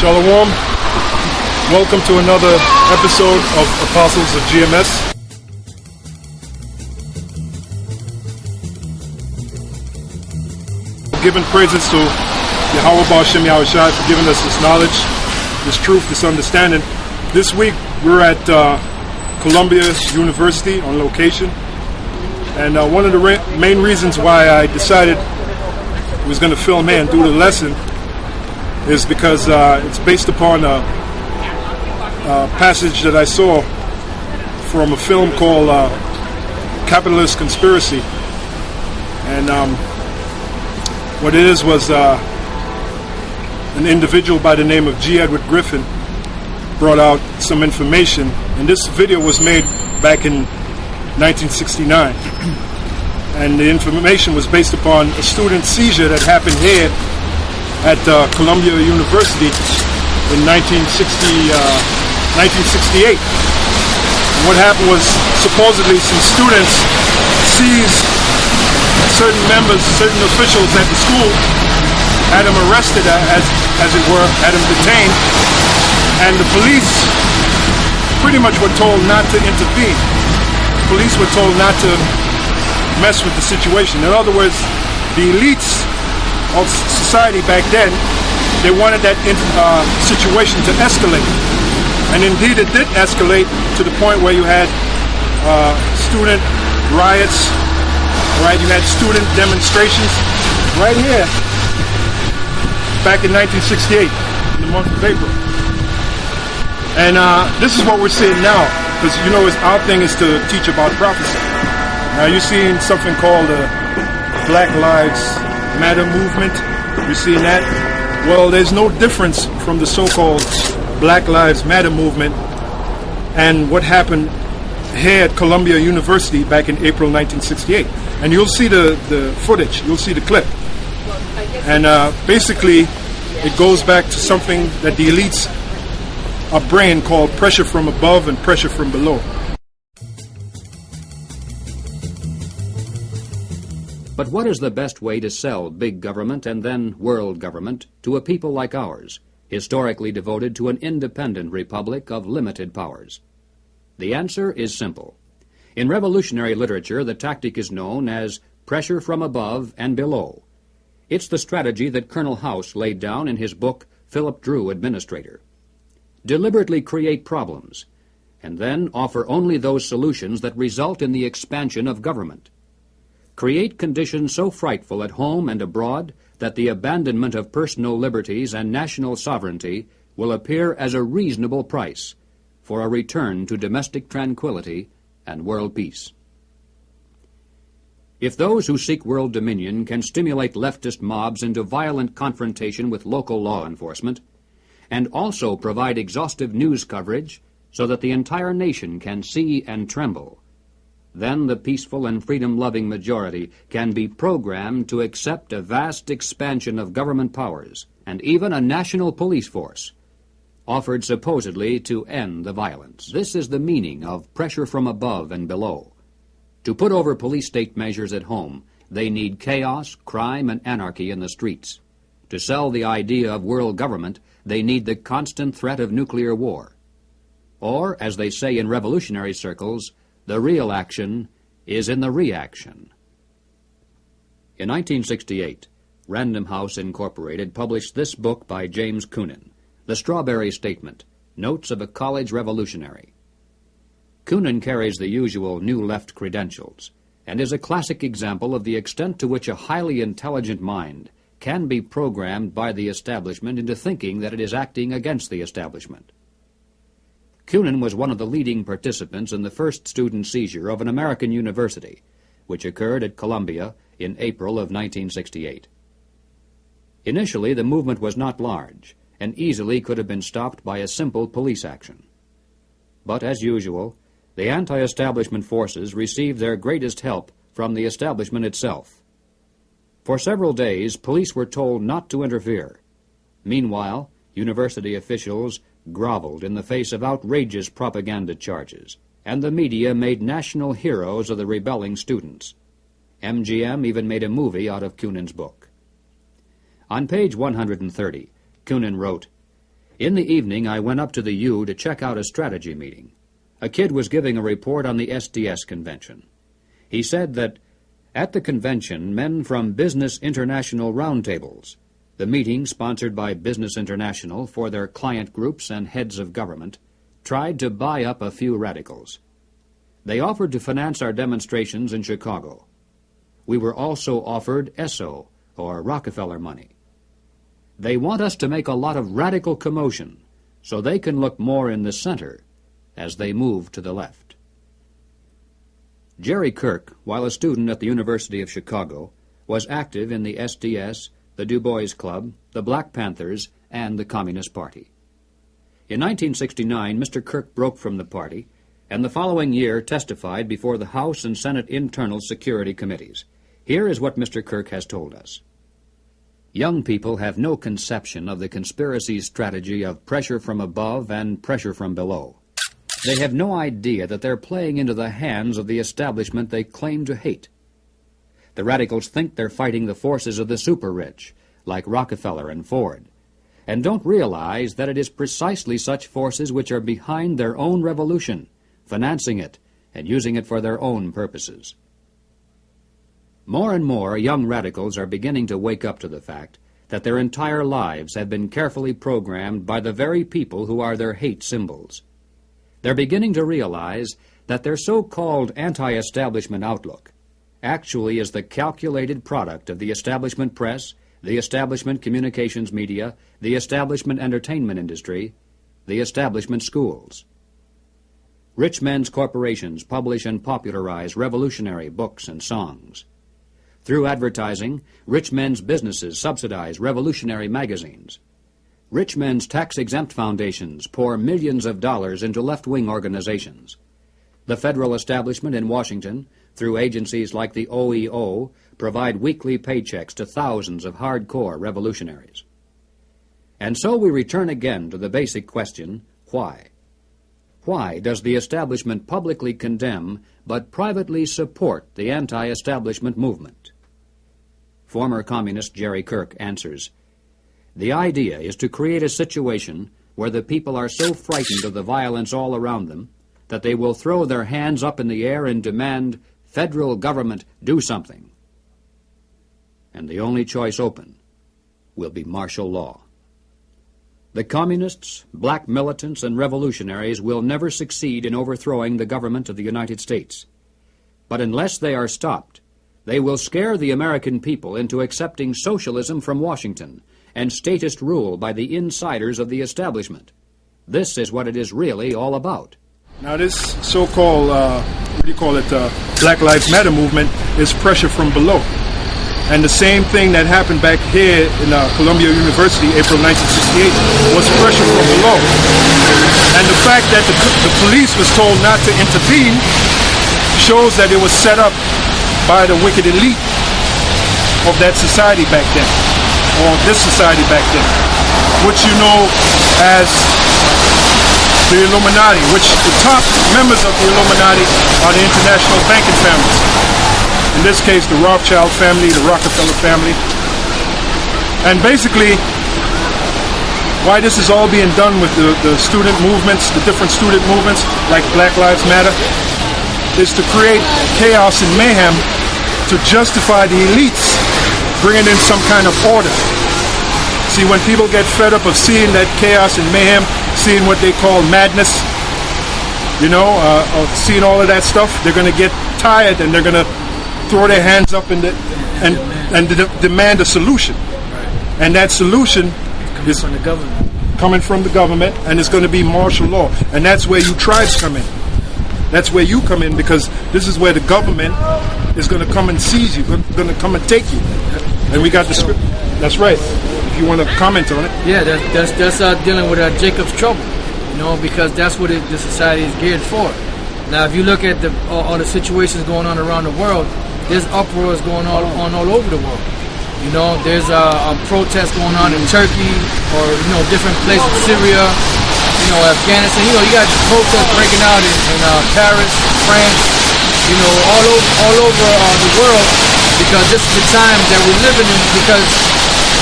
Shalom. Welcome to another episode of Apostles of GMS. Giving praises to Yahweh Ba'Shem Yahushai for giving us this knowledge, this truth, this understanding. This week we're at Columbia University on location, and one of the main reasons why I decided I was going to film here and do the lesson is because it's based upon a passage that I saw from a film called Capitalist Conspiracy. And what it is was an individual by the name of G. Edward Griffin brought out some information. And this video was made back in 1969. And the information was based upon a student seizure that happened here at Columbia University in 1968. And what happened was supposedly some students seized certain members, certain officials at the school, had them arrested as it were, had them detained, and the police pretty much were told not to intervene. Police were told not to mess with the situation. In other words, the elites of society back then, they wanted that situation to escalate. And indeed it did escalate to the point where you had student riots, right? You had student demonstrations right here back in 1968, in the month of April. And this is what we're seeing now, because you know our thing is to teach about prophecy. Now you're seeing something called the Black Lives Matter movement. You're seeing that? Well, there's no difference from the so-called Black Lives Matter movement and what happened here at Columbia University back in April 1968. And you'll see the footage, you'll see the clip. And basically, it goes back to something that the elites are bringing called pressure from above and pressure from below. But what is the best way to sell big government and then world government to a people like ours, historically devoted to an independent republic of limited powers? The answer is simple. In revolutionary literature, the tactic is known as pressure from above and below. It's the strategy that Colonel House laid down in his book, Philip Drew, Administrator. Deliberately create problems, and then offer only those solutions that result in the expansion of government. Create conditions so frightful at home and abroad that the abandonment of personal liberties and national sovereignty will appear as a reasonable price for a return to domestic tranquility and world peace. If those who seek world dominion can stimulate leftist mobs into violent confrontation with local law enforcement, and also provide exhaustive news coverage so that the entire nation can see and tremble, then the peaceful and freedom-loving majority can be programmed to accept a vast expansion of government powers and even a national police force, offered supposedly to end the violence. This is the meaning of pressure from above and below. To put over police-state measures at home, they need chaos, crime, and anarchy in the streets. To sell the idea of world government, they need the constant threat of nuclear war. Or, as they say in revolutionary circles, the real action is in the reaction. In 1968, Random House Incorporated published this book by James Coonan, The Strawberry Statement, Notes of a College Revolutionary. Coonan carries the usual New Left credentials and is a classic example of the extent to which a highly intelligent mind can be programmed by the establishment into thinking that it is acting against the establishment. Coonan was one of the leading participants in the first student seizure of an American university, which occurred at Columbia in April of 1968. Initially, the movement was not large and easily could have been stopped by a simple police action. But as usual, the anti-establishment forces received their greatest help from the establishment itself. For several days, police were told not to interfere. Meanwhile, university officials groveled in the face of outrageous propaganda charges, and the media made national heroes of the rebelling students. MGM even made a movie out of Coonan's book. On page 130, Coonan wrote, In the evening, I went up to the U to check out a strategy meeting. A kid was giving a report on the SDS convention. He said that at the convention, men from Business International roundtables, the meeting sponsored by Business International for their client groups and heads of government, tried to buy up a few radicals. They offered to finance our demonstrations in Chicago. We were also offered ESSO, or Rockefeller money. They want us to make a lot of radical commotion so they can look more in the center as they move to the left. Jerry Kirk, while a student at the University of Chicago, was active in the SDS, the Du Bois Club, the Black Panthers, and the Communist Party. In 1969, Mr. Kirk broke from the party, and the following year testified before the House and Senate Internal Security Committees. Here is what Mr. Kirk has told us. Young people have no conception of the conspiracy's strategy of pressure from above and pressure from below. They have no idea that they're playing into the hands of the establishment they claim to hate. The radicals think they're fighting the forces of the super-rich, like Rockefeller and Ford, and don't realize that it is precisely such forces which are behind their own revolution, financing it and using it for their own purposes. More and more young radicals are beginning to wake up to the fact that their entire lives have been carefully programmed by the very people who are their hate symbols. They're beginning to realize that their so-called anti-establishment outlook actually is the calculated product of the establishment press, the establishment communications media, the establishment entertainment industry, the establishment schools. Rich men's corporations publish and popularize revolutionary books and songs. Through advertising, rich men's businesses subsidize revolutionary magazines. Rich men's tax-exempt foundations pour millions of dollars into left-wing organizations. The federal establishment in Washington, through agencies like the OEO, provide weekly paychecks to thousands of hardcore revolutionaries. And so we return again to the basic question, why? Why does the establishment publicly condemn but privately support the anti-establishment movement? Former communist Jerry Kirk answers, the idea is to create a situation where the people are so frightened of the violence all around them that they will throw their hands up in the air and demand, federal government, do something. And the only choice open will be martial law. The communists, black militants, and revolutionaries will never succeed in overthrowing the government of the United States. But unless they are stopped, they will scare the American people into accepting socialism from Washington and statist rule by the insiders of the establishment. This is what it is really all about. Now this so-called, Black Lives Matter movement is pressure from below. And the same thing that happened back here in Columbia University, April 1968, was pressure from below. And the fact that the police was told not to intervene shows that it was set up by the wicked elite of that society back then, or this society back then, which you know as the Illuminati, which the top members of the Illuminati are the international banking families. In this case, the Rothschild family, the Rockefeller family. And basically, why this is all being done with the student movements, the different student movements, like Black Lives Matter, is to create chaos and mayhem to justify the elites bringing in some kind of order. See, when people get fed up of seeing that chaos and mayhem, seeing what they call madness, of seeing all of that stuff, they're going to get tired and they're going to throw their hands up and demand a solution. And that solution is coming from the government, and it's going to be martial law. And that's where you tribes come in. That's where you come in, because this is where the government is going to come and seize you, going to come and take you. And we got the script. That's right. If you want to comment on it. Yeah, that's dealing with Jacob's trouble, because that's what the society is geared for. Now, if you look at all the situations going on around the world, there's uproars going on all over the world. There's a protest going on in Turkey or different places, Syria, Afghanistan. You got protests breaking out in Paris, France, all over the world, because this is the time that we're living in. Because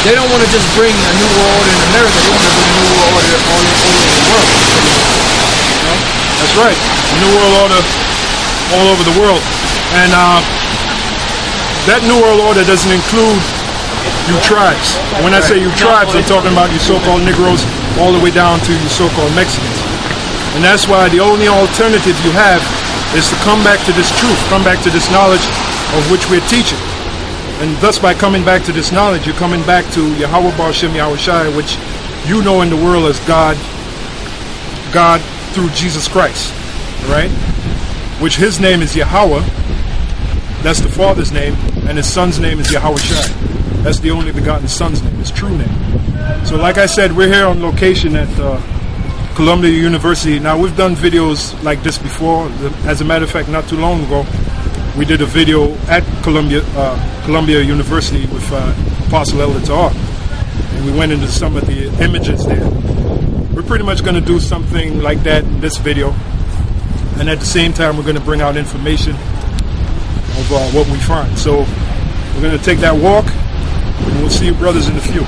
they don't want to just bring a new world order in America; they want to bring a new world order all over the world. You know? That's right. New World Order all over the world. And that New World Order doesn't include you tribes. When I say you tribes, I'm talking about you so-called Negroes all the way down to you so-called Mexicans. And that's why the only alternative you have is to come back to this truth, come back to this knowledge of which we're teaching. And thus by coming back to this knowledge, you're coming back to Yahweh Ba'Shem Yahweh Shai, which you know in the world as God through Jesus Christ, right? Which his name is Yahweh, that's the Father's name, and his Son's name is Yahweh Shai. That's the only begotten Son's name, his true name. So like I said, we're here on location at Columbia University. Now we've done videos like this before. As a matter of fact, not too long ago, we did a video at Columbia University with Apostle Elder Tahar. And we went into some of the images there. We're pretty much going to do something like that in this video. And at the same time, we're going to bring out information of what we find. So we're going to take that walk, and we'll see you brothers in a few.